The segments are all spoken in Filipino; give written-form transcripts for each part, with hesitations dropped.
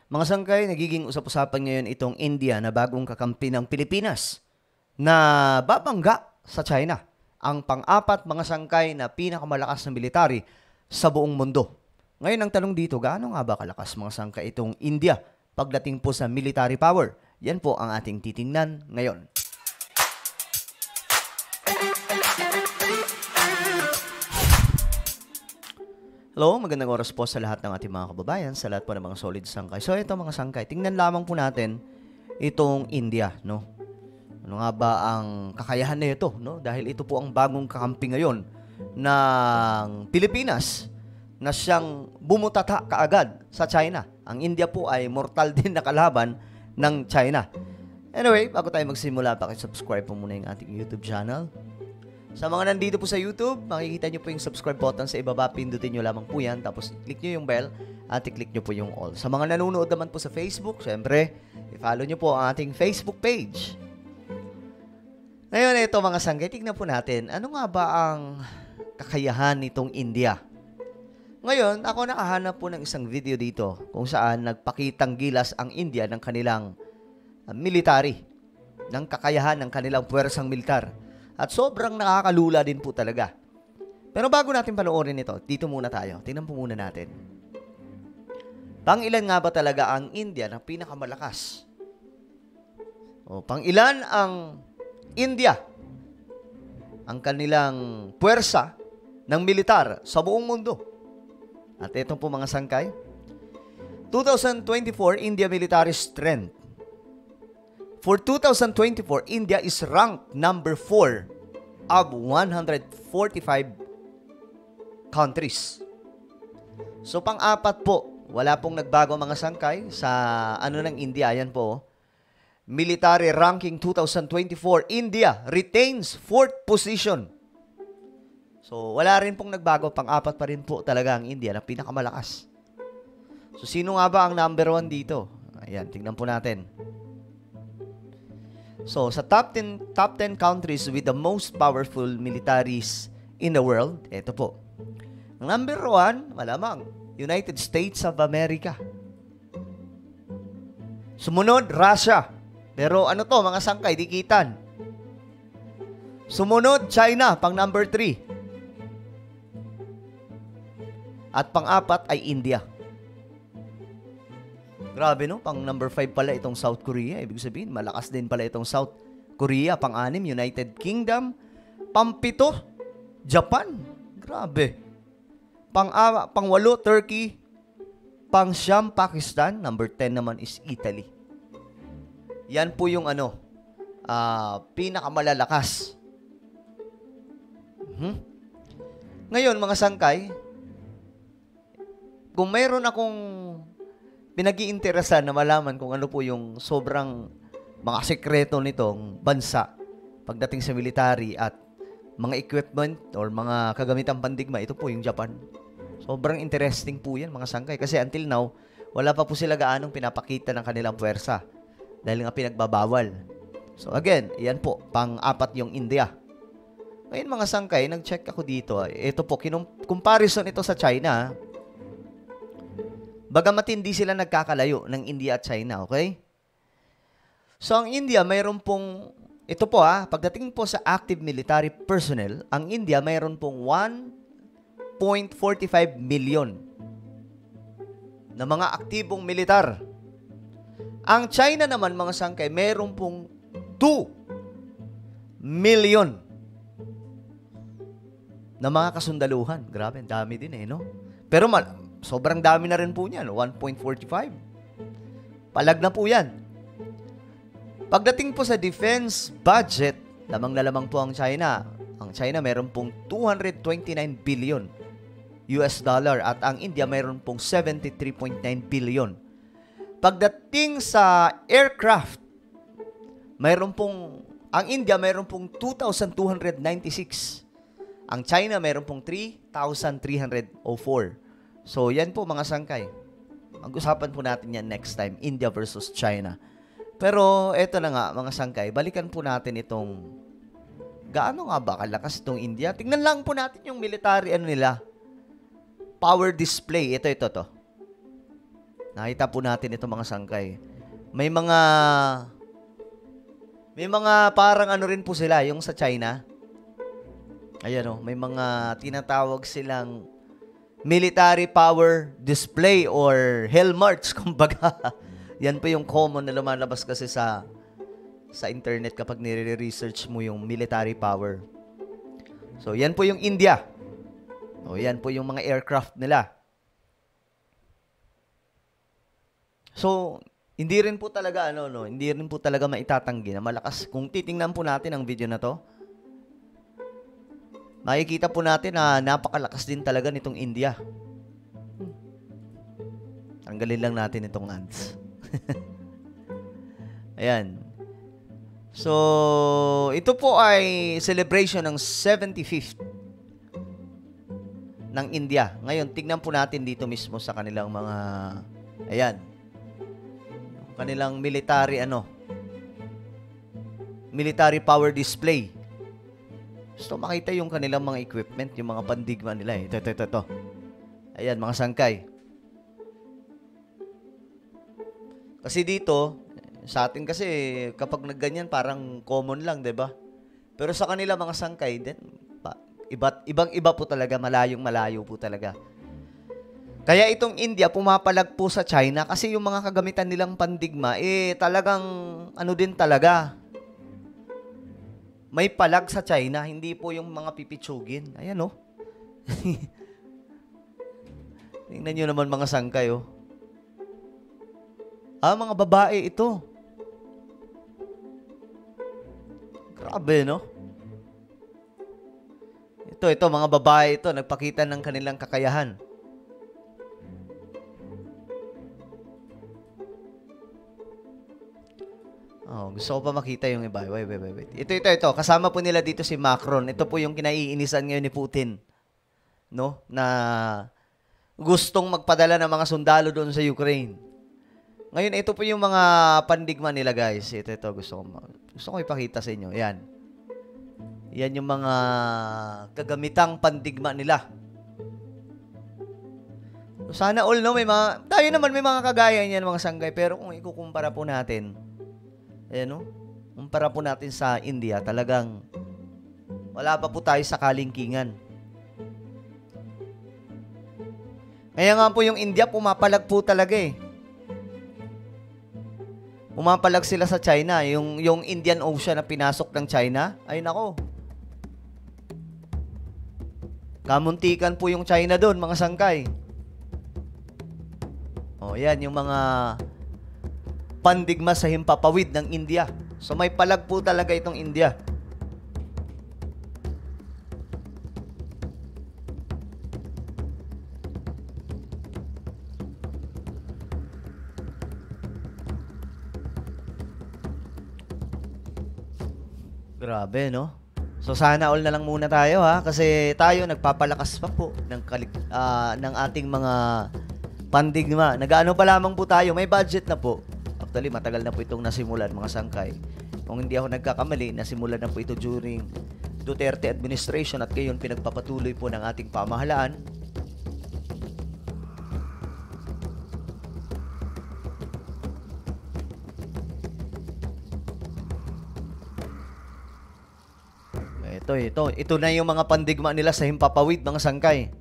Mga sangkay, nagiging usap-usapan ngayon itong India na bagong kakampi ng Pilipinas na babangga sa China. Ang pang-apat mga sangkay na pinakamalakas na military sa buong mundo. Ngayon ang tanong dito, gaano nga ba kalakas mga sangkay itong India pagdating po sa military power? Yan po ang ating titingnan ngayon. Hello, magandang oras po sa lahat ng ating mga kababayan, sa lahat po ng mga solid sangkay. So ito mga sangkay, tingnan lamang po natin itong India, no? Ano nga ba ang kakayahan na ito, no? Dahil ito po ang bagong kakampi ngayon ng Pilipinas na siyang bumutata kaagad sa China. Ang India po ay mortal din na kalaban ng China. Anyway, bago tayo magsimula, pakisubscribe po muna yung ating YouTube channel. Sa mga nandito po sa YouTube, makikita nyo po yung subscribe button sa ibaba, pindutin nyo lamang po yan, tapos click nyo yung bell at i-click nyo po yung all. Sa mga nanonood naman po sa Facebook, syempre, i-follow nyo po ang ating Facebook page. Ngayon, ito mga sangkay, tignan po natin, ano nga ba ang kakayahan nitong India? Ngayon, ako nakahanap po ng isang video dito kung saan nagpakitang gilas ang India ng kanilang military, ng kakayahan ng kanilang puwersang militar. At sobrang nakakalula din po talaga. Pero bago natin panoorin ito, dito muna tayo. Tingnan po muna natin. Pang-ilan nga ba talaga ang India na pinakamalakas? O, pang-ilan ang India? Ang kanilang puwersa ng militar sa buong mundo. At ito po mga sangkay. 2024 India military strength. For 2024, India is ranked number 4 of 145 countries. So, pang-apat po, wala pong nagbago mga sangkay sa ng India. Ayan po. Military ranking 2024, India retains 4th position. So, wala rin pong nagbago. Pang-apat pa rin po talaga ang India na pinakamalakas. So, sino nga ba ang number 1 dito? Ayan, tingnan po natin. So, sa top 10 countries with the most powerful militaries in the world, ito po. Ang number 1, malamang, United States of America. Sumunod, Russia. Pero ano to, mga sangkay, dikitan. Sumunod, China, pang number 3. At pang-apat ay India. Grabe no, pang number 5 pala itong South Korea. Ibig sabihin, malakas din pala itong South Korea. Pang-6, United Kingdom. Pang-7, Japan. Grabe. Pang-8, Turkey. Pang-9, Pakistan. Number 10 naman is Italy. Yan po yung pinakamalalakas. Ngayon, mga sangkay, kung mayroon akong pinag-iinteresan na malaman kung ano po yung sobrang mga sekreto nitong bansa pagdating sa military at mga equipment or mga kagamitang pandigma, ito po yung Japan. Sobrang interesting po yan mga sangkay kasi until now, wala pa po sila gaanong pinapakita ng kanilang puwersa dahil nga pinagbabawal. So again, yan po, pang-apat yung India. Ngayon mga sangkay, nag-check ako dito. Ito po, comparison ito sa China. Bagamat hindi sila nagkakalayo ng India at China, okay? So, ang India, mayroon pong, ito po pagdating po sa active military personnel, ang India mayroon pong 1.45 million na mga aktibong militar. Ang China naman, mga sangkay, mayroon pong 2 million na mga kasundaluhan. Grabe, dami din no? Pero sobrang dami na rin po niyan, 1.45. Palag na po yan. Pagdating po sa defense budget, lamang po ang China. Ang China mayroon pong 229 billion US dollar at ang India mayroon pong 73.9 billion. Pagdating sa aircraft, ang India mayroon pong 2,296. Ang China mayroon pong 3,304. So, yan po mga sangkay. Mag-usapan po natin yan next time, India versus China. Pero, eto na nga, mga sangkay, balikan po natin itong, gaano nga ba kalakas itong India? Tingnan lang po natin yung military, nila. Power display. Ito. Nakita po natin ito mga sangkay. May mga parang ano rin po sila, yung sa China. Ayan o, may mga tinatawag silang military power display or hellmarks, kumbaga. Yan po yung common na lumalabas kasi sa internet kapag nire-research mo yung military power. So, yan po yung India. O, yan po yung mga aircraft nila. So, hindi rin po talaga hindi rin po talaga maitatanggi na malakas. Kung titingnan po natin ang video na to, makikita po natin na napakalakas din talaga nitong India. Tanggalin lang natin itong ads. Ayan. So, ito po ay celebration ng 75th ng India. Ngayon, tignan po natin dito mismo sa kanilang mga, ayan, kanilang military power display. Gusto makita yung kanilang mga equipment, yung mga pandigma nila eh. Ito. Ayan, mga sangkay. Kasi dito, sa atin kasi, kapag nagganyan, parang common lang, 'di ba? Pero sa kanila, mga sangkay, ibang-iba po talaga, malayong-malayo po talaga. Kaya itong India, pumapalag po sa China kasi yung mga kagamitan nilang pandigma, talagang, din talaga, may palag sa China, hindi po yung mga pipitsugin. Ayan, oh. Tingnan nyo naman mga sangkay, oh. Mga babae ito. Grabe, no? Ito, mga babae ito, nagpakita ng kanilang kakayahan. Gusto ko pa makita yung iba. Wait. Ito. Kasama po nila dito si Macron. Ito po yung kinaiinisan ngayon ni Putin. No? Na gustong magpadala ng mga sundalo doon sa Ukraine. Ngayon, ito po yung mga pandigma nila, guys. Ito. Gusto ko ipakita sa inyo. Yan. Yan yung mga kagamitang pandigma nila. Sana all, no? Tayo naman may mga kagaya niyan, mga sanggay. Pero kung ikukumpara po natin, kumpara po natin sa India, talagang wala pa po tayo sa kalingkingan. Kaya nga po yung India, pumapalag po talaga eh. Pumapalag sila sa China. Yung Indian Ocean na pinasok ng China, ay nako. Kamuntikan po yung China doon, mga sangkay. Yan yung mga pandigma sa himpapawid ng India. So may palag po talaga itong India. Grabe, no? So sana all na lang muna tayo kasi tayo nagpapalakas pa po ng ating mga pandigma. Nag-ano pa lamang po tayo, may budget na po. Actually, matagal na po itong nasimulan, mga sangkay. Kung hindi ako nagkakamali, nasimulan na po ito during Duterte administration at ngayon pinagpapatuloy po ng ating pamahalaan. Ito na yung mga pandigma nila sa himpapawid, mga sangkay.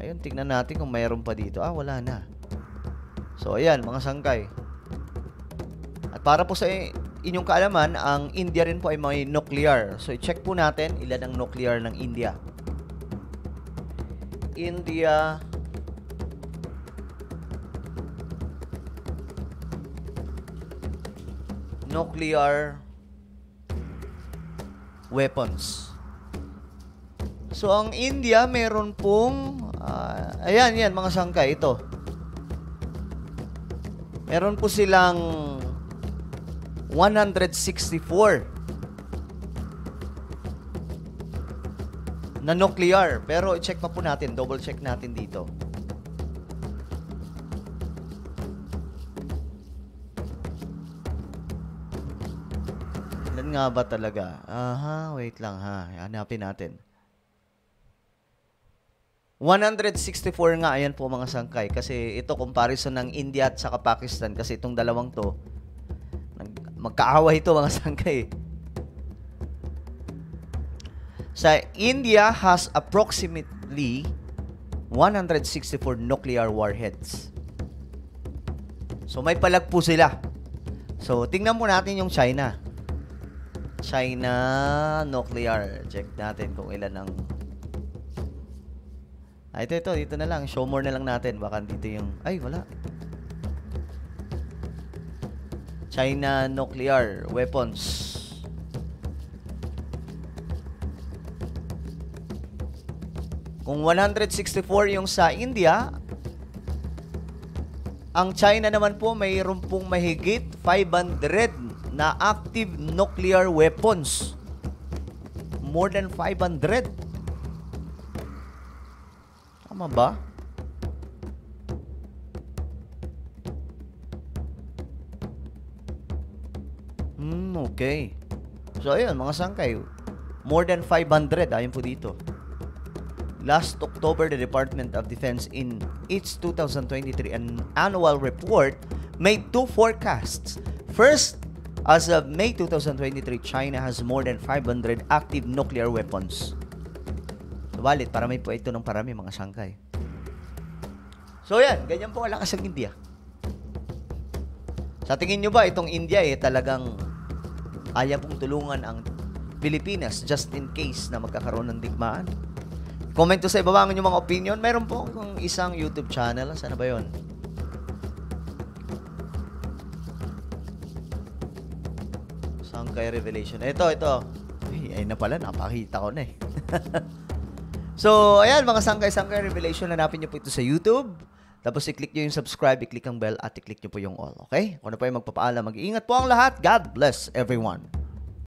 Ayun, tingnan natin kung mayroon pa dito. Wala na. So, ayan, mga sangkay. At para po sa inyong kaalaman, ang India rin po ay may nuclear. So, i-check po natin ilan ang nuclear ng India. India nuclear weapons. So, ang India, meron pong, ayan, mga sangkay, ito. Meron po silang 164 na nuclear. Pero, i-check pa po natin, double check natin dito. Ilan nga ba talaga? Wait lang Hanapin natin. 164 nga, ayan po mga sangkay. Kasi ito comparison ng India at saka Pakistan. Kasi itong dalawang to, magkaaway ito mga sangkay. Sa India has approximately 164 nuclear warheads. So may palag po sila. So tingnan mo natin yung China. China nuclear. Check natin kung ilan ang... ito. Dito na lang. Show more na lang natin. Baka dito yung... Ay, wala. China nuclear weapons. Kung 164 yung sa India, ang China naman po mayroon pong mahigit 500 na active nuclear weapons. More than 500. Tama ba? Okay. So, ayun, mga sangkay. More than 500, ayon po dito. Last October, the Department of Defense in its 2023 annual report made two forecasts. First, as of May 2023, China has more than 500 active nuclear weapons. Subalit, parami po ito ng parami mga sangkay. So yan, ganyan po kalakas ang India. Sa tingin nyo ba itong India talagang ayaw pong tulungan ang Pilipinas just in case na magkakaroon ng digmaan? Comment to sa ibaba ang inyong mga opinion. Meron po akong isang YouTube channel. Saan ba yun? Sangkay Revelation. Ito. Ay na pala. Napakita ko na eh. So, ayan mga Sangkay Revelation. Hanapin nyo po ito sa YouTube. Tapos i-click nyo yung subscribe, i-click ang bell at i-click nyo po yung all. Okay? Kung ano pa yung magpapaalam, mag-iingat po ang lahat. God bless everyone.